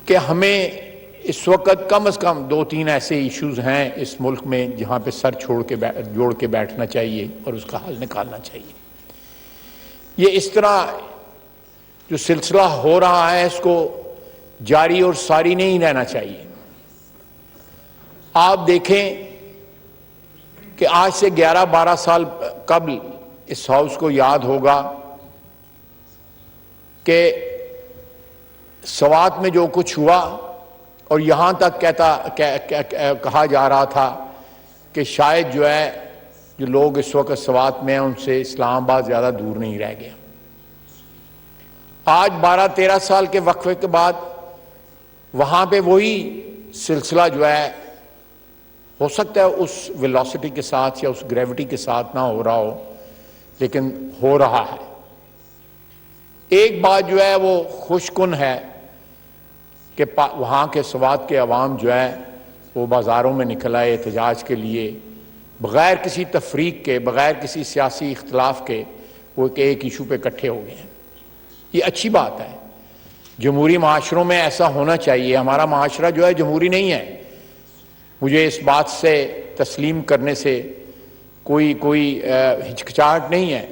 کہ ہمیں اس وقت کم از کم 2-3 ایسے ایشوز ہیں اس ملک میں جہاں پہ سر جوڑ کے بیٹھنا چاہیے اور اس کا حل نکالنا چاہیے. یہ اس طرح جو سلسلہ ہو رہا ہے اس کو جاری اور ساری نہیں رہنا چاہیے. آپ دیکھیں کہ آج سے 11-12 سال قبل اس ہاؤس کو یاد ہوگا کہ سوات میں جو کچھ ہوا اور یہاں تک کہا جا رہا تھا کہ شاید جو لوگ اس وقت سوات میں ہیں ان سے اسلام آباد زیادہ دور نہیں رہ گیا. آج 12-13 سال کے وقفے کے بعد وہاں پہ وہی سلسلہ ہو سکتا ہے اس ویلوسٹی کے ساتھ یا اس گریوٹی کے ساتھ نہ ہو رہا ہو لیکن ہو رہا ہے. ایک بات وہ خوش کن ہے کہ وہاں کے سوات کے عوام وہ بازاروں میں نکل آئے احتجاج کے لیے بغیر کسی تفریق کے، بغیر کسی سیاسی اختلاف کے، وہ ایک ایشو پہ اکٹھے ہو گئے ہیں. یہ اچھی بات ہے. جمہوری معاشروں میں ایسا ہونا چاہیے. ہمارا معاشرہ جمہوری نہیں ہے. مجھے اس بات سے تسلیم کرنے سے کوئی ہچکچاہٹ نہیں ہے.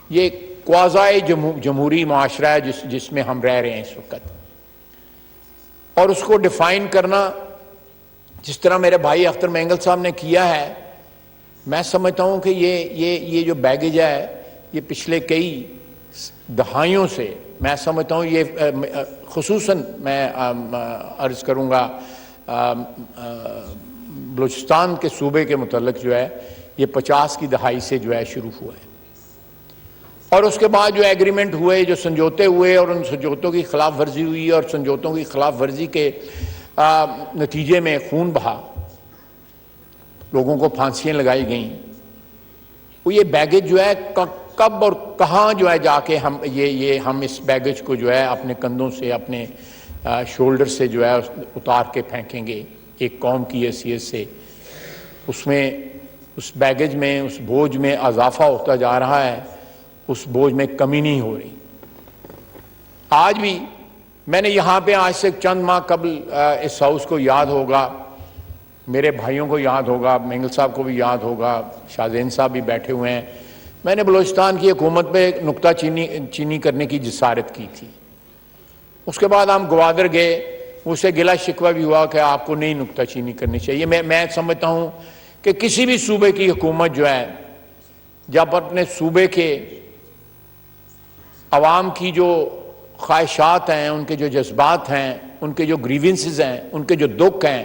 یہ کوازائے جمہوری معاشرہ ہے جس میں ہم رہ رہے ہیں اس وقت. اور اس کو ڈیفائن کرنا جس طرح میرے بھائی اختر مینگل صاحب نے کیا ہے، میں سمجھتا ہوں کہ یہ جو بیگیج ہے یہ پچھلے کئی دہائیوں سے، میں سمجھتا ہوں یہ خصوصاً میں عرض کروں گا بلوچستان کے صوبے کے متعلق یہ 50 کی دہائی سے شروع ہوا ہے. اور اس کے بعد ایگریمنٹ ہوئے، جو سمجھوتے ہوئے اور ان سمجھوتوں کی خلاف ورزی ہوئی اور سمجھوتوں کی خلاف ورزی کے نتیجے میں خون بہا، لوگوں کو پھانسیاں لگائی گئیں. وہ یہ بیگیج کب اور کہاں جا کے ہم اس بیگیج کو اپنے کندھوں سے، اپنے شولڈر سے اتار کے پھینکیں گے ایک قوم کی حیثیت سے. اس بیگیج میں، اس بوجھ میں اضافہ ہوتا جا رہا ہے، اس بوجھ میں کمی نہیں ہو رہی. آج بھی میں نے یہاں پہ آج سے چند ماہ قبل اس ہاؤس کو یاد ہوگا، میرے بھائیوں کو یاد ہوگا، مینگل صاحب کو بھی یاد ہوگا، شاہ زین صاحب بھی بیٹھے ہوئے ہیں، میں نے بلوچستان کی حکومت پہ نکتہ چینی کرنے کی جسارت کی تھی. اس کے بعد ہم گوادر گئے، اسے گلہ شکوہ بھی ہوا کہ آپ کو نہیں نکتہ چینی کرنی چاہیے. میں سمجھتا ہوں کہ کسی بھی صوبے کی حکومت جب اپنے صوبے کے عوام کی جو خواہشات ہیں، ان کے جو جذبات ہیں، ان کے جو گریونسز ہیں، ان کے جو دکھ ہیں،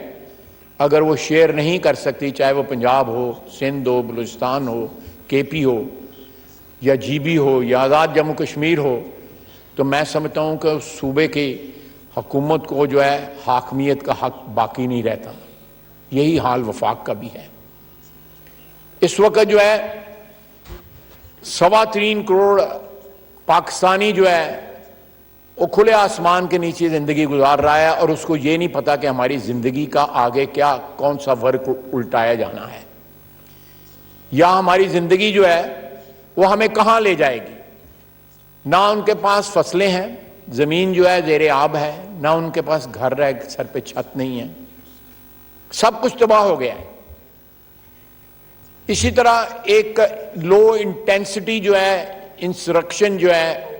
اگر وہ شیئر نہیں کر سکتی، چاہے وہ پنجاب ہو، سندھ ہو، بلوچستان ہو، کے پی ہو یا جی بی ہو یا آزاد جموں کشمیر ہو، تو میں سمجھتا ہوں کہ اس صوبے کی حکومت کو حاکمیت کا حق باقی نہیں رہتا. یہی حال وفاق کا بھی ہے. اس وقت 3.25 کروڑ پاکستانی وہ کھلے آسمان کے نیچے زندگی گزار رہا ہے اور اس کو یہ نہیں پتا کہ ہماری زندگی کا آگے کون سا ورق الٹایا جانا ہے، یا ہماری زندگی وہ ہمیں کہاں لے جائے گی. نہ ان کے پاس فصلیں ہیں، زمین زیر آب ہے، نہ ان کے پاس گھر ہے، سر پہ چھت نہیں ہے، سب کچھ تباہ ہو گیا ہے. اسی طرح ایک لو انٹینسٹی انسرکشن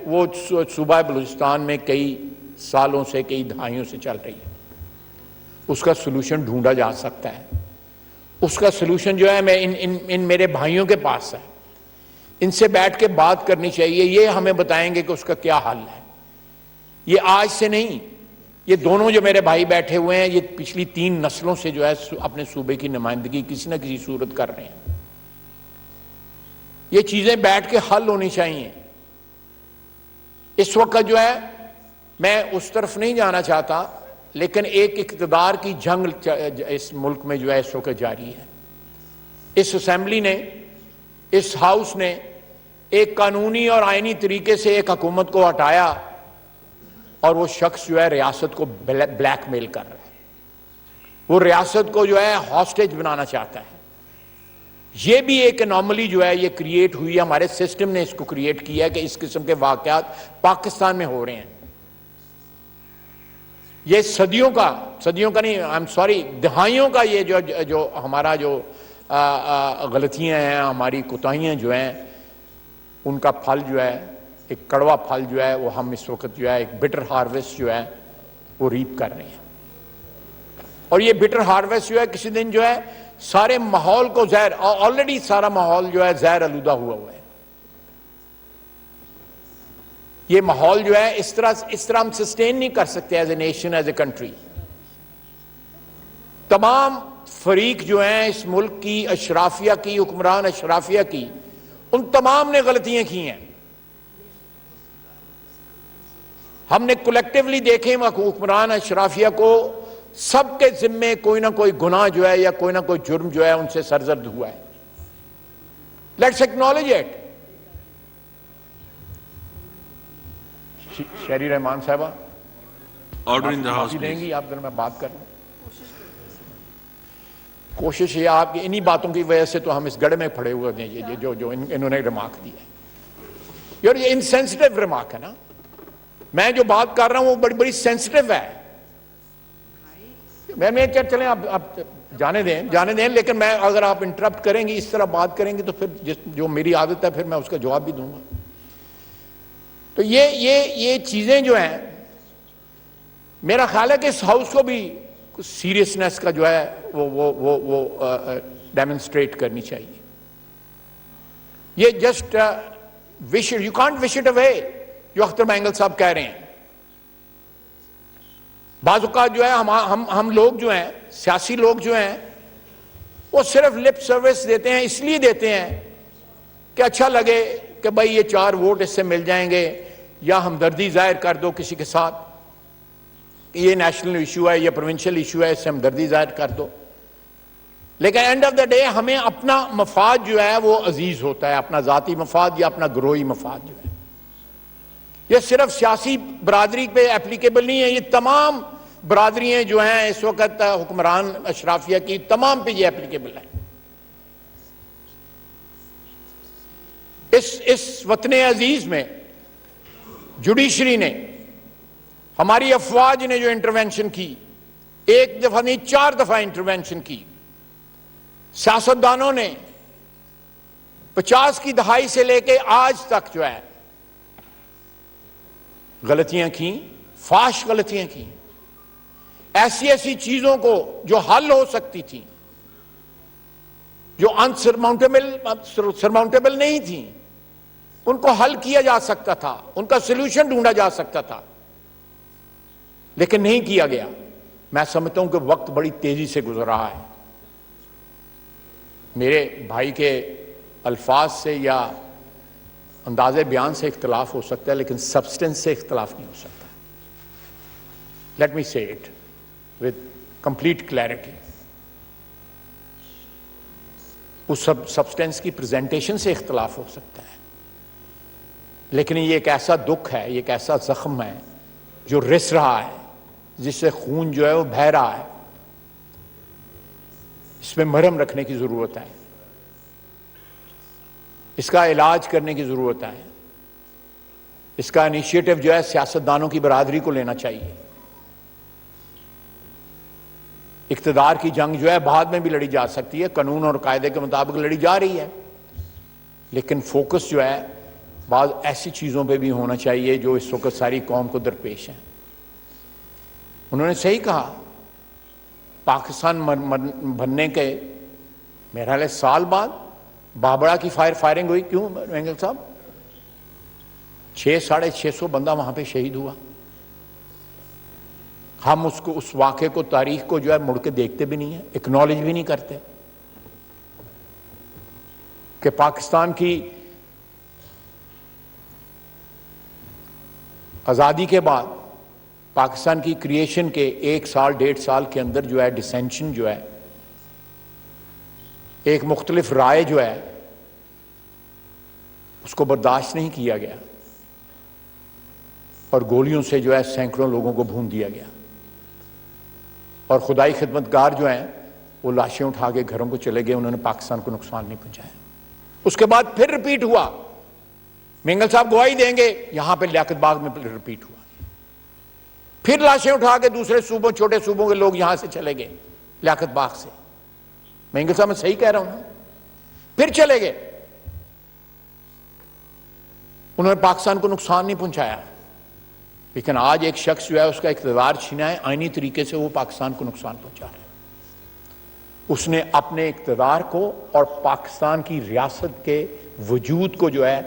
وہ صوبہ بلوچستان میں کئی سالوں سے، کئی دہائیوں سے چل رہی ہے. اس کا سلوشن ڈھونڈا جا سکتا ہے. اس کا سلوشن میں ان میرے بھائیوں کے پاس ہے. ان سے بیٹھ کے بات کرنی چاہیے. یہ ہمیں بتائیں گے کہ اس کا کیا حل ہے. یہ آج سے نہیں، یہ دونوں جو میرے بھائی بیٹھے ہوئے ہیں، یہ پچھلی 3 نسلوں سے اپنے صوبے کی نمائندگی کسی نہ کسی صورت کر رہے ہیں. یہ چیزیں بیٹھ کے حل ہونی چاہیے. اس وقت میں اس طرف نہیں جانا چاہتا، لیکن ایک اقتدار کی جنگ اس ملک میں اس وقت جاری ہے. اس اسمبلی نے، اس ہاؤس نے ایک قانونی اور آئینی طریقے سے ایک حکومت کو ہٹایا اور وہ شخص ریاست کو بلیک میل کر رہا ہے. وہ ریاست کو ہاسٹیج بنانا چاہتا ہے. یہ بھی ایک انوملی یہ کریٹ ہوئی ہے. ہمارے سسٹم نے اس کو کریٹ کیا ہے کہ اس قسم کے واقعات پاکستان میں ہو رہے ہیں. یہ صدیوں کا نہیں، آئی ایم سوری، دہائیوں کا یہ جو ہمارا جو غلطیاں ہیں، ہماری کوتاہیاں جو ہیں، ان کا پھل جو ہے، ایک کڑوا پھل جو ہے، وہ ہم اس وقت جو ہے ایک بٹر ہارویسٹ جو ہے وہ ریپ کر رہے ہیں. اور یہ بٹر ہارویسٹ جو ہے کسی دن جو ہے سارے ماحول کو زہر، آلریڈی سارا ماحول جو ہے زہر آلودہ ہوا ہے. یہ ماحول جو ہے اس طرح ہم سسٹین نہیں کر سکتے as a nation, as a country. تمام فریق جو ہیں اس ملک کی، اشرافیہ کی، حکمران اشرافیہ کی، ان تمام نے غلطیاں کی ہیں. ہم نے کولیکٹیولی دیکھے حکمران اشرافیہ کو، سب کے ذمے کوئی نہ کوئی گناہ جو ہے یا کوئی نہ کوئی جرم جو ہے ان سے سرزد ہوا ہے. Let's acknowledge it. شہری رحمان صاحبہ آرڈر ان دی ہاؤس دیں گی آپ، میں بات کر لوں. کوشش یہ آپ کی انہی باتوں کی وجہ سے تو ہم اس گڑھ میں پڑے ہوئے ہیں، جو انہوں نے ریمارک دی ہے. یہ انسینسٹیو ریمارک ہے نا. میں جو بات کر رہا ہوں وہ بڑی سینسٹیو ہے. میں چلیں آپ جانے دیں، لیکن میں اگر آپ انٹرپٹ کریں گی، اس طرح بات کریں گے تو پھر جو میری عادت ہے پھر میں اس کا جواب بھی دوں گا. تو یہ چیزیں جو ہیں، میرا خیال ہے کہ اس ہاؤس کو بھی سیریسنس کا جو ہے وہ ڈیمنسٹریٹ کرنی چاہیے. یہ just you can't wish it away, جو اختر مینگل صاحب کہہ رہے ہیں. بعض اوقات جو ہے ہم لوگ جو ہیں، سیاسی لوگ جو ہیں، وہ صرف لپ سروس دیتے ہیں، اس لیے دیتے ہیں کہ اچھا لگے کہ بھائی یہ 4 ووٹ اس سے مل جائیں گے، یا ہمدردی ظاہر کر دو کسی کے ساتھ، یہ نیشنل ایشو ہے، یہ پروونشل ایشو ہے، اس سے ہمدردی ظاہر کر دو. لیکن اینڈ آف دا ڈے ہمیں اپنا مفاد جو ہے وہ عزیز ہوتا ہے، اپنا ذاتی مفاد یا اپنا گروہی مفاد جو ہے. یہ صرف سیاسی برادری پہ اپلیکیبل نہیں ہے، یہ تمام برادریاں جو ہیں اس وقت حکمران اشرافیہ کی، تمام پہ یہ اپلیکیبل ہے. اس وطن عزیز میں جوڈیشری نے، ہماری افواج نے جو انٹروینشن کی، 1 دفعہ نہیں 4 دفعہ انٹروینشن کی. سیاستدانوں نے 50 کی دہائی سے لے کے آج تک جو ہے غلطیاں کی، فاش غلطیاں کی. ایسی چیزوں کو جو حل ہو سکتی تھیں، جو سرماؤنٹیبل نہیں تھیں، ان کو حل کیا جا سکتا تھا، ان کا سلوشن ڈھونڈا جا سکتا تھا، لیکن نہیں کیا گیا. میں سمجھتا ہوں کہ وقت بڑی تیزی سے گزر رہا ہے. میرے بھائی کے الفاظ سے یا انداز بیان سے اختلاف ہو سکتا ہے، لیکن سبسٹنس سے اختلاف نہیں ہو سکتا. Let me say it with complete clarity. اس سبسٹنس کی پریزنٹیشن سے اختلاف ہو سکتا ہے، لیکن یہ ایک ایسا دکھ ہے، یہ ایک ایسا زخم ہے جو رس رہا ہے، جس سے خون جو ہے وہ بہہ رہا ہے. اس پہ مرہم رکھنے کی ضرورت ہے، اس کا علاج کرنے کی ضرورت ہے. اس کا انیشیٹو جو ہے سیاستدانوں کی برادری کو لینا چاہیے. اقتدار کی جنگ جو ہے بعد میں بھی لڑی جا سکتی ہے، قانون اور قاعدے کے مطابق لڑی جا رہی ہے، لیکن فوکس جو ہے بعض ایسی چیزوں پہ بھی ہونا چاہیے جو اس وقت ساری قوم کو درپیش ہیں. انہوں نے صحیح کہا، پاکستان بننے کے میرا خیال ہے سال بعد بابڑا کی فائرنگ ہوئی. کیوں مینگل صاحب؟ 600-650 بندہ وہاں پہ شہید ہوا. ہم اس واقعے کو، تاریخ کو جو ہے مڑ کے دیکھتے بھی نہیں ہیں، اکنالج بھی نہیں کرتے کہ پاکستان کی آزادی کے بعد، پاکستان کی کریشن کے 1 سال 1.5 سال کے اندر جو ہے ڈسینشن جو ہے، ایک مختلف رائے جو ہے، اس کو برداشت نہیں کیا گیا اور گولیوں سے جو ہے سینکڑوں لوگوں کو بھون دیا گیا. اور خدائی خدمتگار جو ہیں وہ لاشیں اٹھا کے گھروں کو چلے گئے، انہوں نے پاکستان کو نقصان نہیں پہنچایا. اس کے بعد پھر ریپیٹ ہوا، مینگل صاحب گواہی دیں گے، یہاں پہ لیاقت باغ میں ریپیٹ ہوا. پھر لاشیں اٹھا کے دوسرے صوبوں چھوٹے صوبوں کے لوگ یہاں سے چلے گئے لیاقت باغ سے. مینگل صاحب میں صحیح کہہ رہا ہوں نا؟ پھر چلے گئے. انہوں نے پاکستان کو نقصان نہیں پہنچایا، لیکن آج ایک شخص جو ہے اس کا اقتدار چھینا ہے، آئینی طریقے سے وہ پاکستان کو نقصان پہنچا رہا ہے. اس نے اپنے اقتدار کو اور پاکستان کی ریاست کے وجود کو جو ہے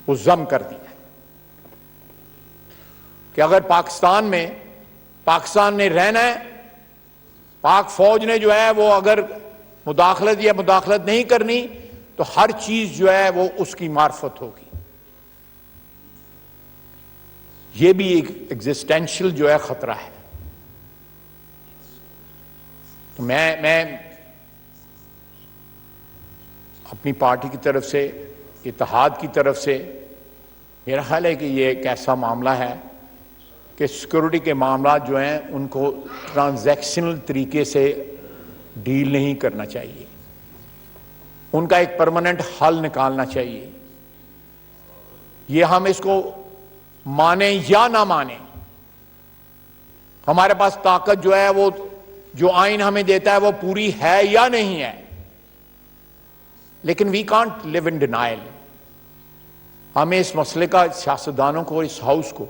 وہ ضم کر دیا کہ اگر پاکستان نے رہنا ہے، پاک فوج نے جو ہے وہ اگر مداخلت یا مداخلت نہیں کرنی تو ہر چیز جو ہے وہ اس کی معرفت ہوگی. یہ بھی ایک ایگزسٹینشل جو ہے خطرہ ہے. تو میں اپنی پارٹی کی طرف سے، اتحاد کی طرف سے، میرا خیال ہے کہ یہ ایک ایسا معاملہ ہے کہ سیکورٹی کے معاملات جو ہیں ان کو ٹرانزیکشنل طریقے سے ڈیل نہیں کرنا چاہیے، ان کا ایک پرماننٹ حل نکالنا چاہیے. یہ ہم اس کو مانیں یا نہ مانیں، ہمارے پاس طاقت جو ہے وہ جو آئین ہمیں دیتا ہے وہ پوری ہے یا نہیں ہے، لیکن we can't leave in denial. ہمیں اس مسئلے کا سیاستدانوں کو، اس ہاؤس کو،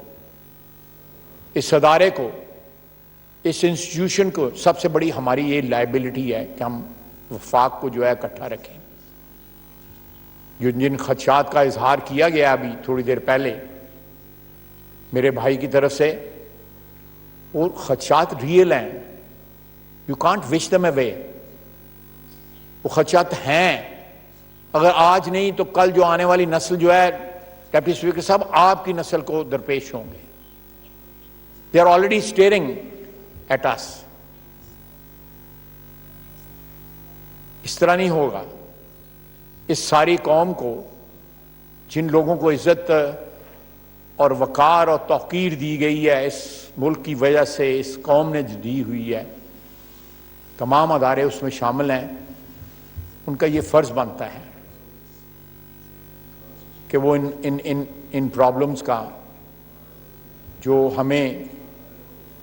اس ادارے کو، اس انسٹیٹیوشن کو، سب سے بڑی ہماری یہ لائبلٹی ہے کہ ہم وفاق کو جو ہے اکٹھا رکھیں. جن خدشات کا اظہار کیا گیا ابھی تھوڑی دیر پہلے میرے بھائی کی طرف سے، وہ خدشات ریئل ہیں. یو کانٹ وش دم اوے. وہ خدشات ہیں، اگر آج نہیں تو کل جو آنے والی نسل جو ہے، ڈپٹی اسپیکر صاحب آپ کی نسل کو درپیش ہوں گے. They are already staring at us. اس طرح نہیں ہوگا. اس ساری قوم کو، جن لوگوں کو عزت اور وقار اور توقیر دی گئی ہے اس ملک کی وجہ سے، اس قوم نے دی ہوئی ہے، تمام ادارے اس میں شامل ہیں، ان کا یہ فرض بنتا ہے کہ وہ ان پرابلمز کا جو ہمیں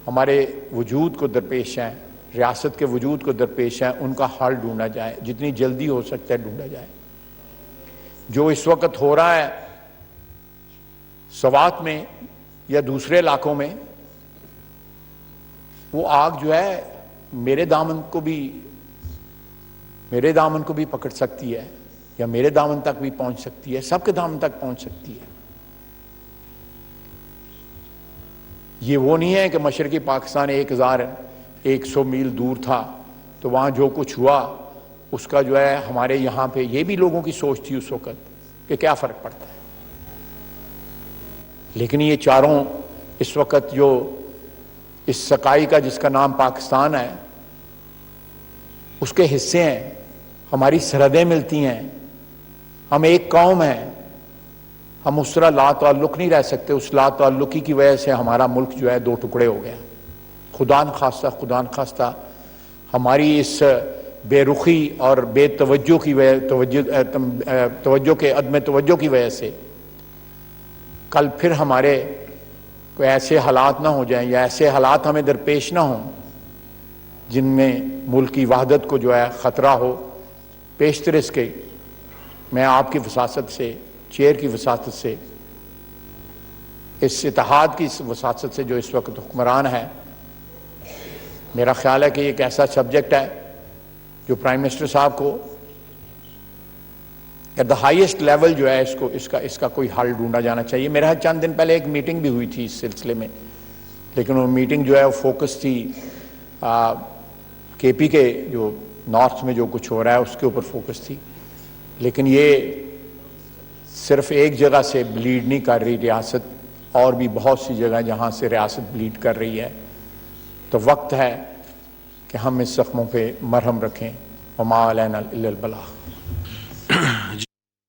ہمارے وجود کو درپیش ہیں، ریاست کے وجود کو درپیش ہیں، ان کا حل ڈھونڈا جائے، جتنی جلدی ہو سکتا ہے ڈھونڈا جائے. جو اس وقت ہو رہا ہے سوات میں یا دوسرے علاقوں میں، وہ آگ جو ہے میرے دامن کو بھی پکڑ سکتی ہے، یا میرے دامن تک بھی پہنچ سکتی ہے، سب کے دامن تک پہنچ سکتی ہے. یہ وہ نہیں ہے کہ مشرقی پاکستان 1100 میل دور تھا تو وہاں جو کچھ ہوا اس کا جو ہے ہمارے یہاں پہ، یہ بھی لوگوں کی سوچ تھی اس وقت کہ کیا فرق پڑتا ہے. لیکن یہ چاروں اس وقت جو اس سکائی کا جس کا نام پاکستان ہے اس کے حصے ہیں، ہماری سرحدیں ملتی ہیں، ہم ایک قوم ہیں. ہم اس طرح لا تعلق نہیں رہ سکتے. اس لا تعلقی کی وجہ سے ہمارا ملک جو ہے 2 ٹکڑے ہو گیا. خدا نخواستہ ہماری اس بے رخی اور بے توجہ کی توجہ کے عدم توجہ کی وجہ سے کل پھر ہمارے کوئی ایسے حالات نہ ہو جائیں، یا ایسے حالات ہمیں درپیش نہ ہوں جن میں ملک کی وحدت کو جو ہے خطرہ ہو. پیشتر اس کے میں آپ کی وساطت سے، چیئر کی وساطت سے، اس اتحاد کی وساطت سے جو اس وقت حکمران ہے، میرا خیال ہے کہ یہ ایک ایسا سبجیکٹ ہے جو پرائم منسٹر صاحب کو ایٹ دا ہائیسٹ لیول جو ہے اس کا کوئی حل ڈھونڈا جانا چاہیے. میرا چند دن پہلے ایک میٹنگ بھی ہوئی تھی اس سلسلے میں، لیکن وہ میٹنگ جو ہے وہ فوکس تھی کے پی کے جو نارتھ میں جو کچھ ہو رہا ہے اس کے اوپر فوکس تھی. لیکن یہ صرف ایک جگہ سے بلیڈ نہیں کر رہی ریاست، اور بھی بہت سی جگہ جہاں سے ریاست بلیڈ کر رہی ہے. تو وقت ہے کہ ہم اس زخموں پہ مرہم رکھیں. وما علینا الا البلاغ.